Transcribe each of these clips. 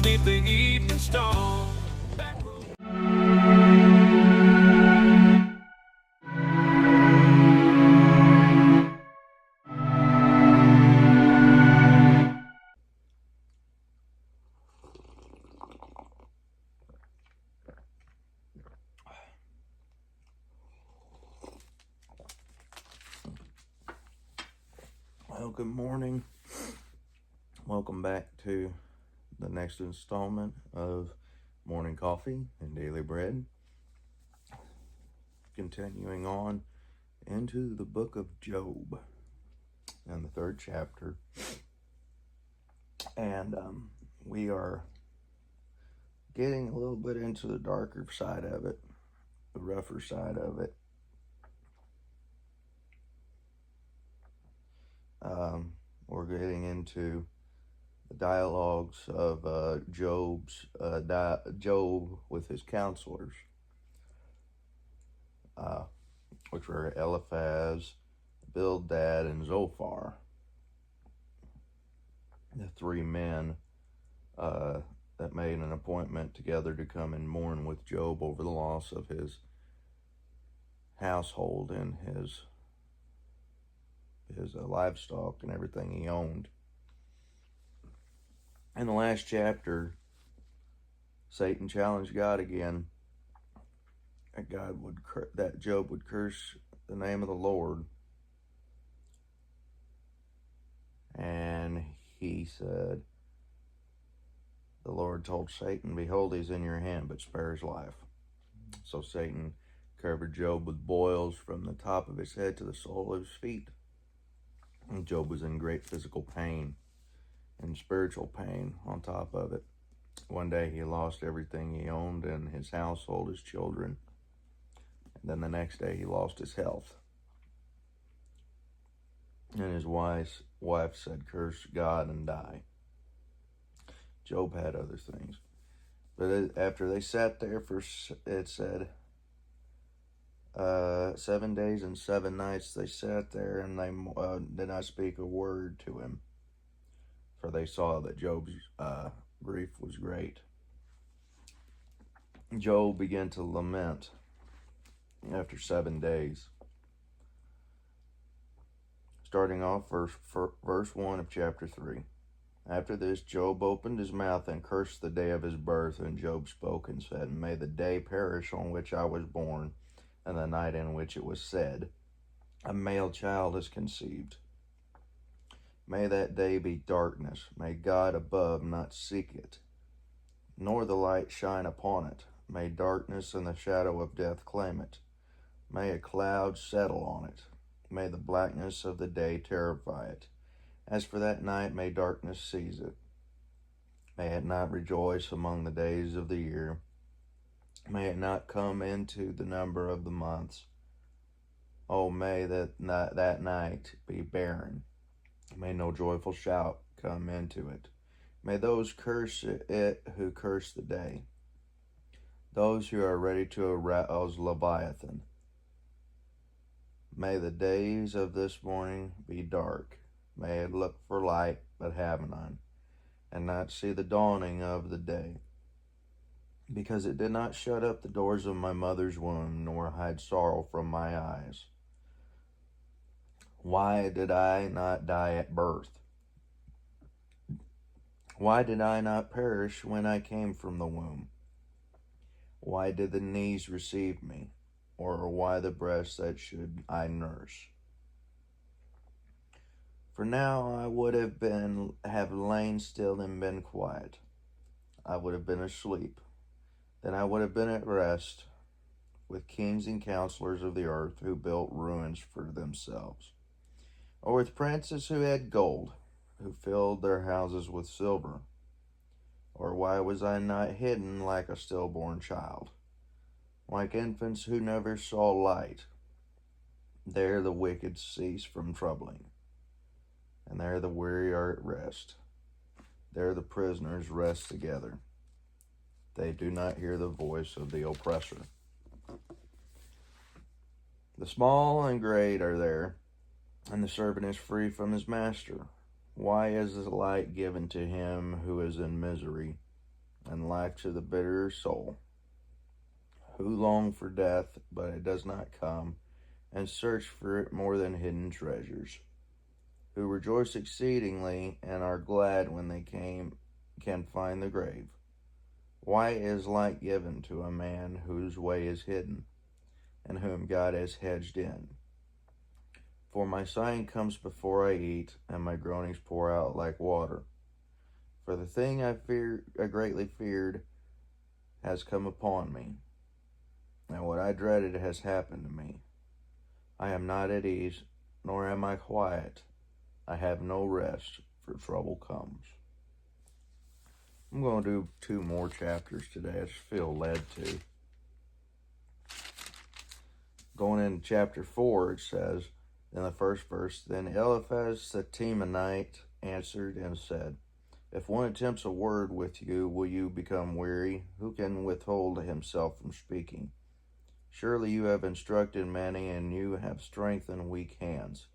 beneath the evening star. Well, good morning. Welcome back to the next installment of Morning Coffee and Daily Bread. Continuing on into the book of Job and the third chapter. And we are getting a little bit into the darker side of it, the rougher side of it. We're getting into the dialogues of Job with his counselors, which were Eliphaz, Bildad, and Zophar, the three men that made an appointment together to come and mourn with Job over the loss of his household and his livestock and everything he owned. In the last chapter, Satan challenged God again, that Job would curse the name of the Lord, and he said, the Lord told Satan, "Behold, he's in your hand, but spare his life." So Satan covered Job with boils from the top of his head to the sole of his feet. And Job was in great physical pain and spiritual pain on top of it. One day he lost everything he owned and his household, his children. And then the next day he lost his health. And his wife said, "Curse God and die." Job had other things. But after they sat there it said, 7 days and 7 nights they sat there, and they did not speak a word to him, for they saw that Job's grief was great. Job began to lament after 7 days. Starting off verse 1 of chapter 3. After this, Job opened his mouth and cursed the day of his birth, and Job spoke and said, "May the day perish on which I was born, and the night in which it was said, a male child is conceived. May that day be darkness. May God above not seek it, nor the light shine upon it. May darkness and the shadow of death claim it. May a cloud settle on it. May the blackness of the day terrify it. As for that night, may darkness seize it. May it not rejoice among the days of the year. May it not come into the number of the months. Oh, may that night be barren. May no joyful shout come into it. May those curse it who curse the day, those who are ready to arouse Leviathan. May the days of this morning be dark. May it look for light, but have none, and not see the dawning of the day. Because it did not shut up the doors of my mother's womb, nor hide sorrow from my eyes. Why did I not die at birth? Why did I not perish when I came from the womb? Why did the knees receive me, or why the breast that should I nurse? For now I would have lain still and been quiet. I would have been asleep. Then I would have been at rest with kings and counselors of the earth who built ruins for themselves, or with princes who had gold, who filled their houses with silver. Or why was I not hidden like a stillborn child, like infants who never saw light? There the wicked cease from troubling, and there the weary are at rest. There the prisoners rest together. They do not hear the voice of the oppressor. The small and great are there, and the servant is free from his master. Why is the light given to him who is in misery, and life to the bitter soul, who long for death, but it does not come, and search for it more than hidden treasures, who rejoice exceedingly and are glad when they can find the grave. Why is light given to a man whose way is hidden, and whom God has hedged in? For my sighing comes before I eat, and my groanings pour out like water. For the thing I greatly feared, has come upon me, and what I dreaded has happened to me. I am not at ease, nor am I quiet. I have no rest, for trouble comes. I'm going to do 2 more chapters today. I just feel led to. Going into chapter 4, it says, in the first verse, Then Eliphaz the Temanite answered and said, If one attempts a word with you, will you become weary? Who can withhold himself from speaking? Surely you have instructed many, and you have strengthened weak hands.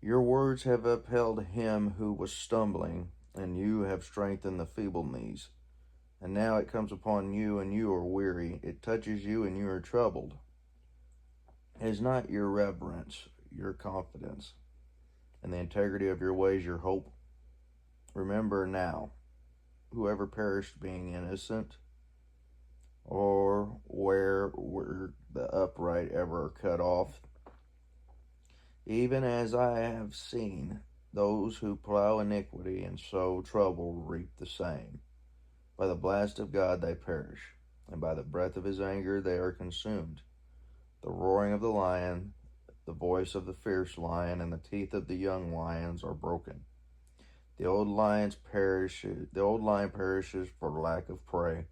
Your words have upheld him who was stumbling, and you have strengthened the feeble knees. And now it comes upon you, and you are weary. It touches you, and you are troubled. Is not your reverence your confidence, and the integrity of your ways your hope? Remember now, whoever perished being innocent, or where were the upright ever cut off? Even as I have seen, those who plow iniquity and sow trouble reap the same. By the blast of God they perish, and by the breath of his anger they are consumed. The roaring of the lion, the voice of the fierce lion, and the teeth of the young lions are broken. The old lion perishes for lack of prey,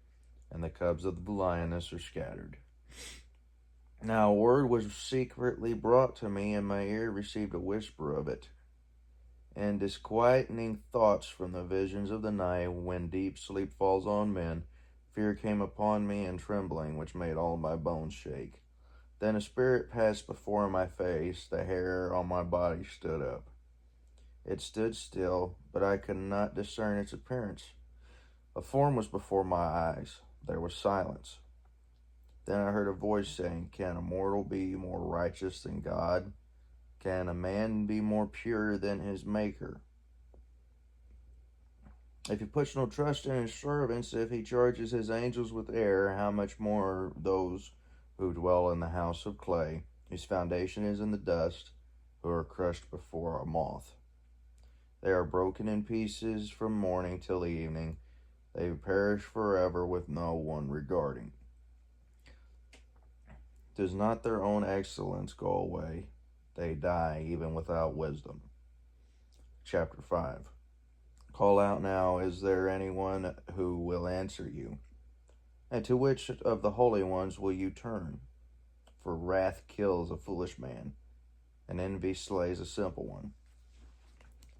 and the cubs of the lioness are scattered. Now a word was secretly brought to me, and my ear received a whisper of it. And disquieting thoughts from the visions of the night, when deep sleep falls on men, fear came upon me, and trembling, which made all my bones shake. Then a spirit passed before my face, the hair on my body stood up. It stood still, but I could not discern its appearance. A form was before my eyes. There was silence. Then I heard a voice saying, Can a mortal be more righteous than God? Can a man be more pure than his Maker? If he puts no trust in his servants, if he charges his angels with error, how much more those who dwell in the house of clay, whose foundation is in the dust, who are crushed before a moth. They are broken in pieces from morning till evening. They perish forever with no one regarding. Does not their own excellence go away? They die even without wisdom. Chapter 5. Call out now, is there anyone who will answer you? And to which of the holy ones will you turn? For wrath kills a foolish man, and envy slays a simple one.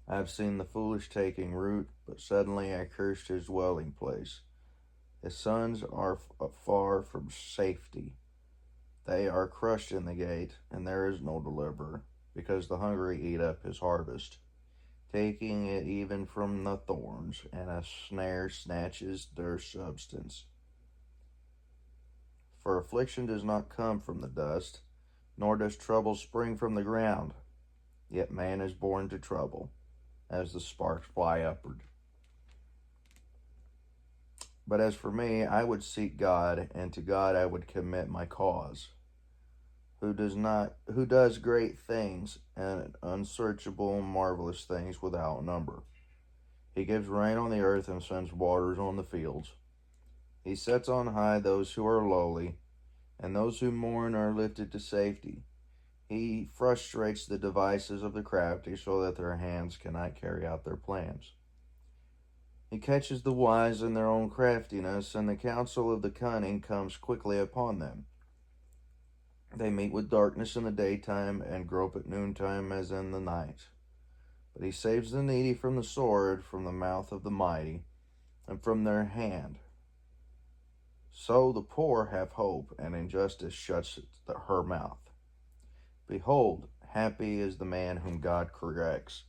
I have seen the foolish taking root, but suddenly I cursed his dwelling place. His sons are far from safety. They are crushed in the gate, and there is no deliverer, because the hungry eat up his harvest, taking it even from the thorns, and a snare snatches their substance. For affliction does not come from the dust, nor does trouble spring from the ground. Yet man is born to trouble, as the sparks fly upward. But as for me, I would seek God, and to God I would commit my cause. Who does great things and unsearchable and marvelous things without number. He gives rain on the earth and sends waters on the fields. He sets on high those who are lowly, and those who mourn are lifted to safety. He frustrates the devices of the crafty so that their hands cannot carry out their plans. He catches the wise in their own craftiness, and the counsel of the cunning comes quickly upon them. They meet with darkness in the daytime and grope at noontime as in the night. But he saves the needy from the sword, from the mouth of the mighty, and from their hand. So the poor have hope, and injustice shuts her mouth. Behold, happy is the man whom God corrects,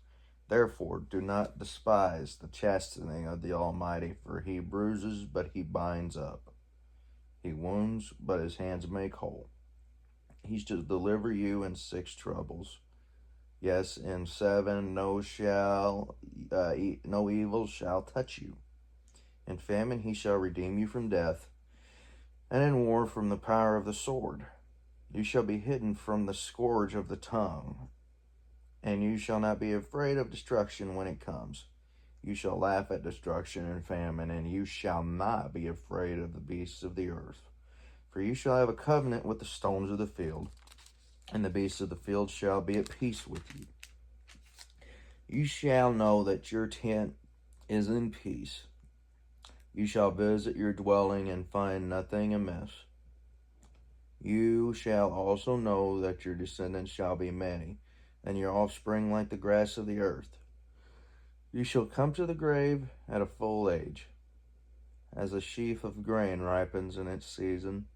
Therefore, do not despise the chastening of the Almighty, for he bruises, but he binds up. He wounds, but his hands make whole. He shall deliver you in 6 troubles. Yes, in 7 no evil shall touch you. In famine he shall redeem you from death, and in war from the power of the sword. You shall be hidden from the scourge of the tongue, and you shall not be afraid of destruction when it comes. You shall laugh at destruction and famine, and you shall not be afraid of the beasts of the earth. For you shall have a covenant with the stones of the field, and the beasts of the field shall be at peace with you. You shall know that your tent is in peace. You shall visit your dwelling and find nothing amiss. You shall also know that your descendants shall be many, and your offspring like the grass of the earth. You shall come to the grave at a full age, as a sheaf of grain ripens in its season.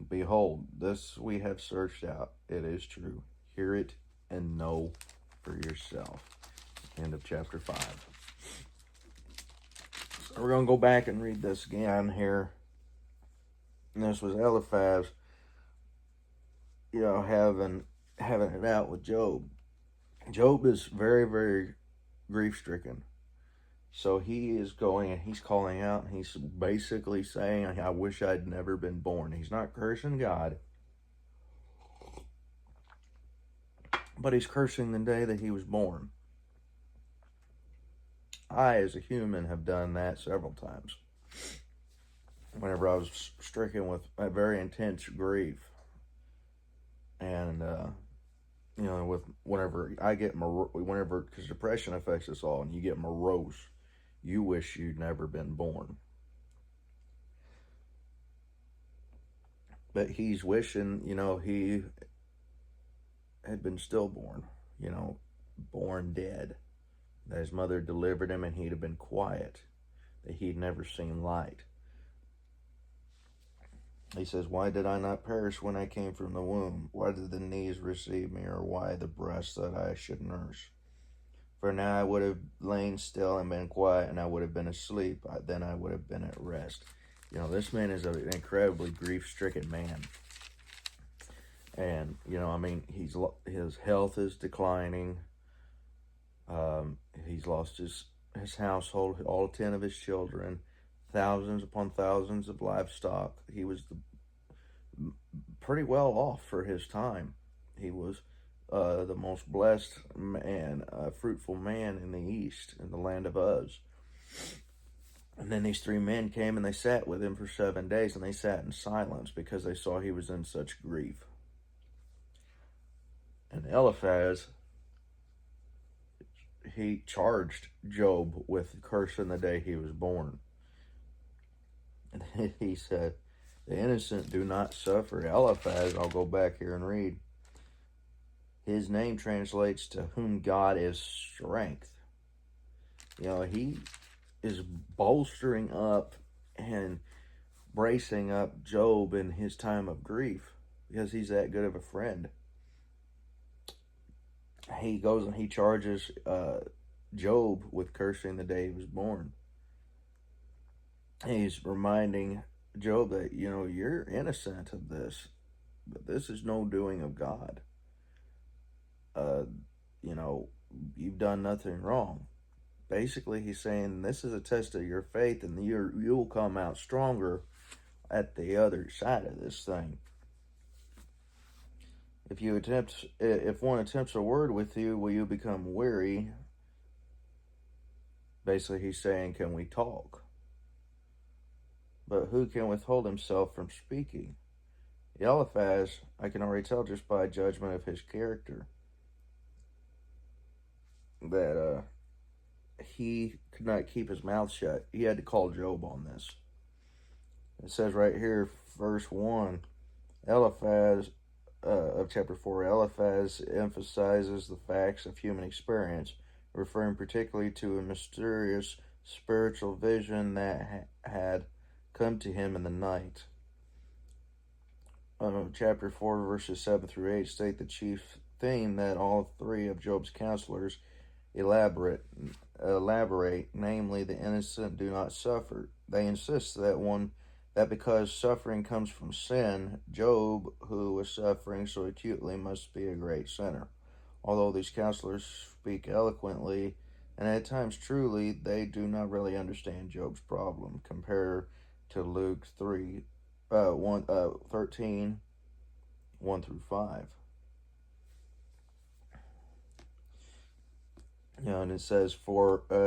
Behold, this we have searched out. It is true. Hear it and know for yourself. End of chapter 5. So we're going to go back and read this again here. And this was Eliphaz, having it out with Job. Job is very, very grief-stricken. So he is going and he's calling out and he's basically saying, I wish I'd never been born. He's not cursing God, but he's cursing the day that he was born. I, as a human, have done that several times. Whenever I was stricken with a very intense grief, and whenever because depression affects us all, and you get morose, you wish you'd never been born. But he's wishing, he had been stillborn, born dead. That his mother delivered him and he'd have been quiet, that he'd never seen light. He says, why did I not perish when I came from the womb? Why did the knees receive me, or why the breast that I should nurse? For now I would have lain still and been quiet, and I would have been asleep. Then I would have been at rest. This man is an incredibly grief-stricken man. And, his health is declining. He's lost his household, all 10 of his children, thousands upon thousands of livestock. He was pretty well off for his time. He was the most blessed man, fruitful man in the East, in the land of Uz. And then these 3 men came and they sat with him for 7 days, and they sat in silence because they saw he was in such grief. And Eliphaz, he charged Job with cursing the day he was born. And he said, the innocent do not suffer. Eliphaz, I'll go back here and read. His name translates to whom God is strength. He is bolstering up and bracing up Job in his time of grief because he's that good of a friend. He goes and he charges Job with cursing the day he was born. He's reminding Job that, you're innocent of this, but this is no doing of God. You've done nothing wrong. Basically, he's saying this is a test of your faith, and you'll come out stronger at the other side of this thing. If one attempts a word with you, will you become weary? Basically, he's saying, can we talk? But who can withhold himself from speaking? Eliphaz, I can already tell just by judgment of his character, that he could not keep his mouth shut. He had to call Job on this. It says right here, verse 1, Eliphaz, of chapter 4, Eliphaz emphasizes the facts of human experience, referring particularly to a mysterious spiritual vision that had come to him in the night. Chapter 4, verses 7 through 8 state the chief theme that all 3 of Job's counselors elaborate, namely the innocent do not suffer. They insist that because suffering comes from sin, Job, who was suffering so acutely, must be a great sinner. Although these counselors speak eloquently and at times truly, they do not really understand Job's problem. Compare to Luke 13, 1 through 5. And it says,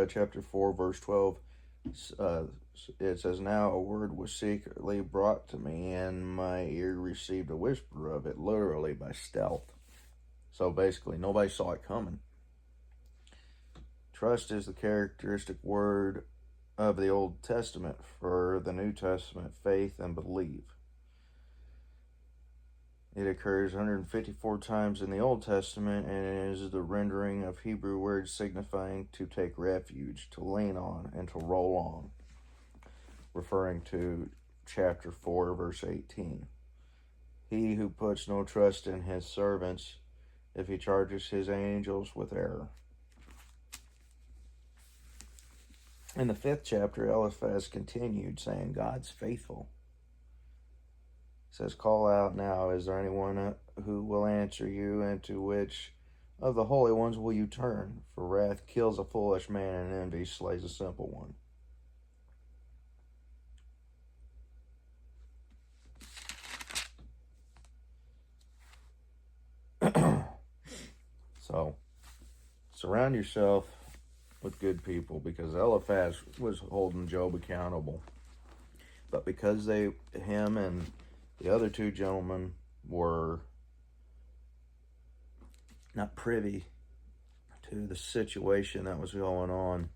chapter 4, verse 12, it says, "Now a word was secretly brought to me, and my ear received a whisper of it," literally by stealth. So basically, nobody saw it coming. Trust is the characteristic word of the Old Testament. For the New Testament, faith and believe. It occurs 154 times in the Old Testament and is the rendering of Hebrew words signifying to take refuge, to lean on, and to roll on, referring to chapter 4, verse 18. He who puts no trust in his servants, if he charges his angels with error. In the 5th chapter, Eliphaz continued, saying, God's faithful. It says, "Call out now, is there anyone who will answer you, and to which of the holy ones will you turn? For wrath kills a foolish man, and envy slays a simple one." So, surround yourself with good people, because Eliphaz was holding Job accountable. But because him and the other two gentlemen were not privy to the situation that was going on,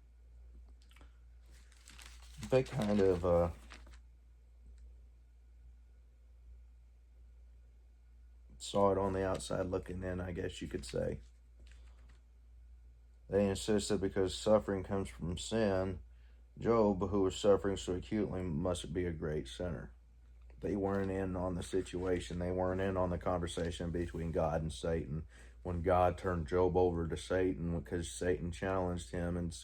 they kind of saw it on the outside looking in, I guess you could say. They insisted because suffering comes from sin, Job, who was suffering so acutely, must be a great sinner. They weren't in on the situation. They weren't in on the conversation between God and Satan. When God turned Job over to Satan because Satan challenged him, and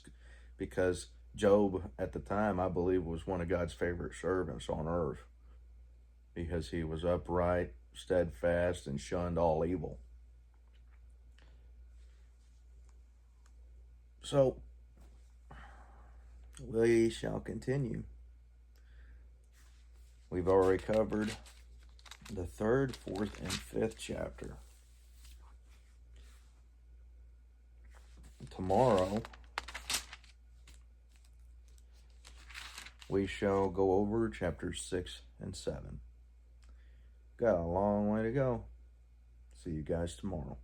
because Job at the time, I believe, was one of God's favorite servants on earth, because he was upright, steadfast, and shunned all evil. So, we shall continue. We've already covered the 3rd, 4th, and 5th chapter. Tomorrow, we shall go over chapters 6 and 7. Got a long way to go. See you guys tomorrow.